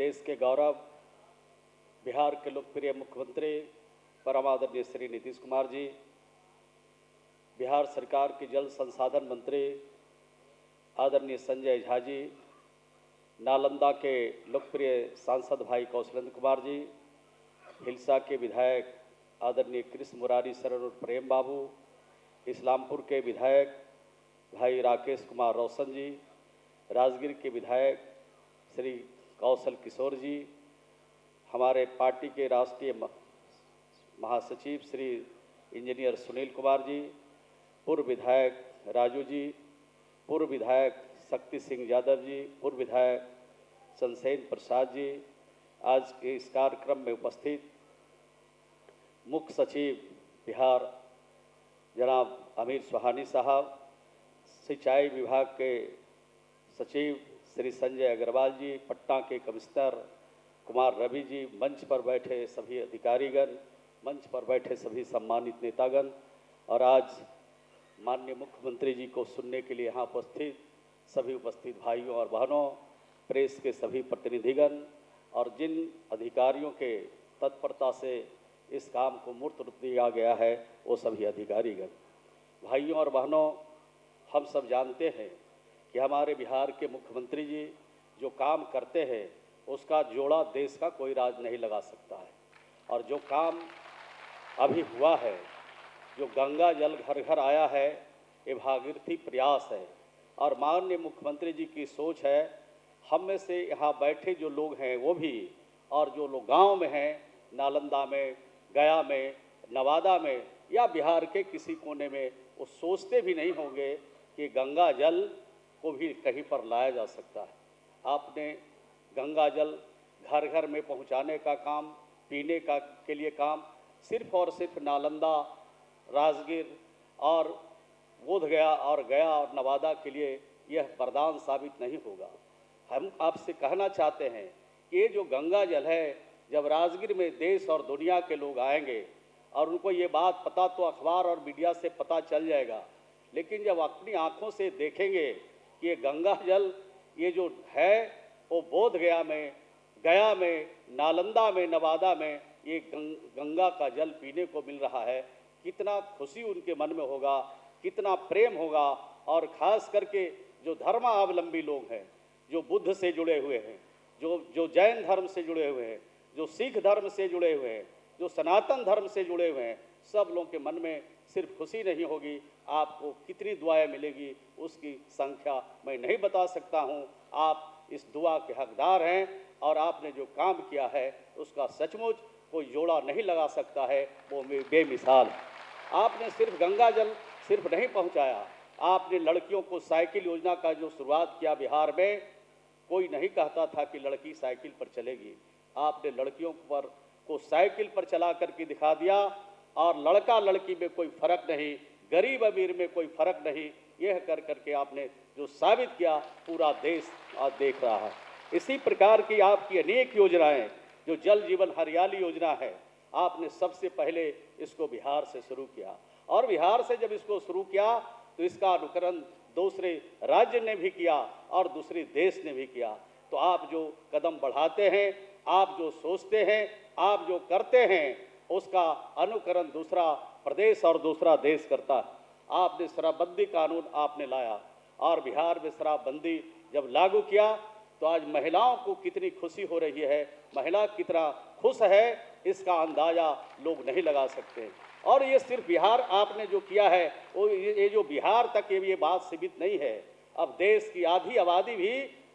देश के गौरव, बिहार के लोकप्रिय मुख्यमंत्री परम आदरणीय श्री नीतीश कुमार जी, बिहार सरकार के जल संसाधन मंत्री आदरणीय संजय झा जी, नालंदा के लोकप्रिय सांसद भाई कौशलेंद्र कुमार जी, हिलसा के विधायक आदरणीय कृष्ण मुरारी शरण और प्रेम बाबू, इस्लामपुर के विधायक भाई राकेश कुमार रोशन जी, राजगीर के विधायक श्री कौशल किशोर जी, हमारे पार्टी के राष्ट्रीय महासचिव श्री इंजीनियर सुनील कुमार जी, पूर्व विधायक राजू जी, पूर्व विधायक शक्ति सिंह यादव जी, पूर्व विधायक चंद्रसेन प्रसाद जी, आज के इस कार्यक्रम में उपस्थित मुख्य सचिव बिहार जनाब अमीर सुहानी साहब, सिंचाई विभाग के सचिव श्री संजय अग्रवाल जी, पटना के कमिश्नर कुमार रवि जी, मंच पर बैठे सभी अधिकारीगण, मंच पर बैठे सभी सम्मानित नेतागण और आज माननीय मुख्यमंत्री जी को सुनने के लिए यहाँ उपस्थित सभी उपस्थित भाइयों और बहनों, प्रेस के सभी प्रतिनिधिगण और जिन अधिकारियों के तत्परता से इस काम को मूर्त रूप दिया गया है वो सभी अधिकारीगण, भाइयों और बहनों, हम सब जानते हैं कि हमारे बिहार के मुख्यमंत्री जी जो काम करते हैं उसका जोड़ा देश का कोई राज नहीं लगा सकता है। और जो काम अभी हुआ है, जो गंगा जल घर घर आया है, ये भागीरथी प्रयास है और माननीय मुख्यमंत्री जी की सोच है। हम में से यहाँ बैठे जो लोग हैं वो भी, और जो लोग गांव में हैं, नालंदा में, गया में, नवादा में या बिहार के किसी कोने में, वो सोचते भी नहीं होंगे कि गंगा जल को भी कहीं पर लाया जा सकता है। आपने गंगा जल घर घर में पहुंचाने का काम, पीने का के लिए काम सिर्फ और सिर्फ नालंदा, राजगीर और बोधगया और गया और नवादा के लिए यह वरदान साबित नहीं होगा। हम आपसे कहना चाहते हैं कि ये जो गंगा जल है, जब राजगीर में देश और दुनिया के लोग आएंगे और उनको ये बात पता तो अखबार और मीडिया से पता चल जाएगा, लेकिन जब अपनी आँखों से देखेंगे कि ये गंगा जल ये जो है वो बोधगया में, गया में, नालंदा में, नवादा में ये गंगा का जल पीने को मिल रहा है, कितना खुशी उनके मन में होगा, कितना प्रेम होगा। और ख़ास करके जो धर्मावलंबी लोग हैं, जो बुद्ध से जुड़े हुए हैं, जो जैन धर्म से जुड़े हुए हैं, जो सिख धर्म से जुड़े हुए हैं, जो सनातन धर्म से जुड़े हुए हैं, सब लोगों के मन में सिर्फ खुशी नहीं होगी, आपको कितनी दुआएं मिलेगी उसकी संख्या मैं नहीं बता सकता हूं। आप इस दुआ के हकदार हैं और आपने जो काम किया है उसका सचमुच कोई जोड़ा नहीं लगा सकता है, वो बेमिसाल है। आपने सिर्फ गंगा जल सिर्फ नहीं पहुंचाया, आपने लड़कियों को साइकिल योजना का जो शुरुआत किया बिहार में, कोई नहीं कहता था कि लड़की साइकिल पर चलेगी, आपने लड़कियों पर को साइकिल पर चला करके दिखा दिया और लड़का लड़की में कोई फर्क नहीं, गरीब अमीर में कोई फर्क नहीं, यह कर करके आपने जो साबित किया पूरा देश आज देख रहा है। इसी प्रकार की आपकी अनेक योजनाएं, जो जल जीवन हरियाली योजना है, आपने सबसे पहले इसको बिहार से शुरू किया और बिहार से जब इसको शुरू किया तो इसका अनुकरण दूसरे राज्य ने भी किया और दूसरे देश ने भी किया। तो आप जो कदम बढ़ाते हैं, आप जो सोचते हैं, आप जो करते हैं, उसका अनुकरण दूसरा प्रदेश और दूसरा देश करता है। आपने शराबबंदी कानून आपने लाया और बिहार में शराबबंदी जब लागू किया तो आज महिलाओं को कितनी खुशी हो रही है, महिला कितना खुश है, इसका अंदाज़ा लोग नहीं लगा सकते। और ये सिर्फ बिहार आपने जो किया है, वो ये जो बिहार तक ये बात सीमित नहीं है, अब देश की आधी आबादी भी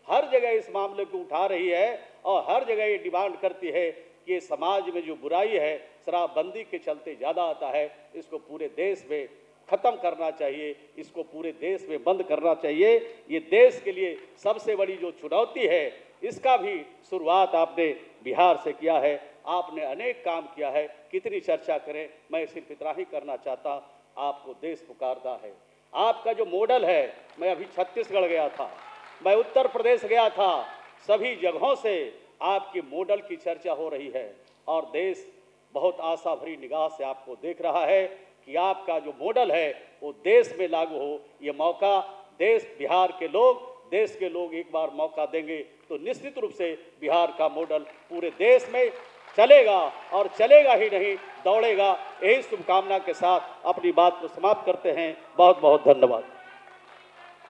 हर जगह इस मामले को उठा रही है और हर जगह ये डिमांड करती है कि ये समाज में जो बुराई है शराबबंदी के चलते ज़्यादा आता है, इसको पूरे देश में ख़त्म करना चाहिए, इसको पूरे देश में बंद करना चाहिए। ये देश के लिए सबसे बड़ी जो चुनौती है, इसका भी शुरुआत आपने बिहार से किया है। आपने अनेक काम किया है, कितनी चर्चा करें, मैं सिर्फ इतना ही करना चाहता। आपको देश पुकारता है, आपका जो मॉडल है, मैं अभी छत्तीसगढ़ गया था, मैं उत्तर प्रदेश गया था, सभी जगहों से आपकी मॉडल की चर्चा हो रही है और देश बहुत आशा भरी निगाह से आपको देख रहा है कि आपका जो मॉडल है वो देश में लागू हो। ये मौका देश, बिहार के लोग, देश के लोग एक बार मौका देंगे तो निश्चित रूप से बिहार का मॉडल पूरे देश में चलेगा और चलेगा ही नहीं, दौड़ेगा। यही शुभकामना के साथ अपनी बात को समाप्त करते हैं। बहुत बहुत धन्यवाद।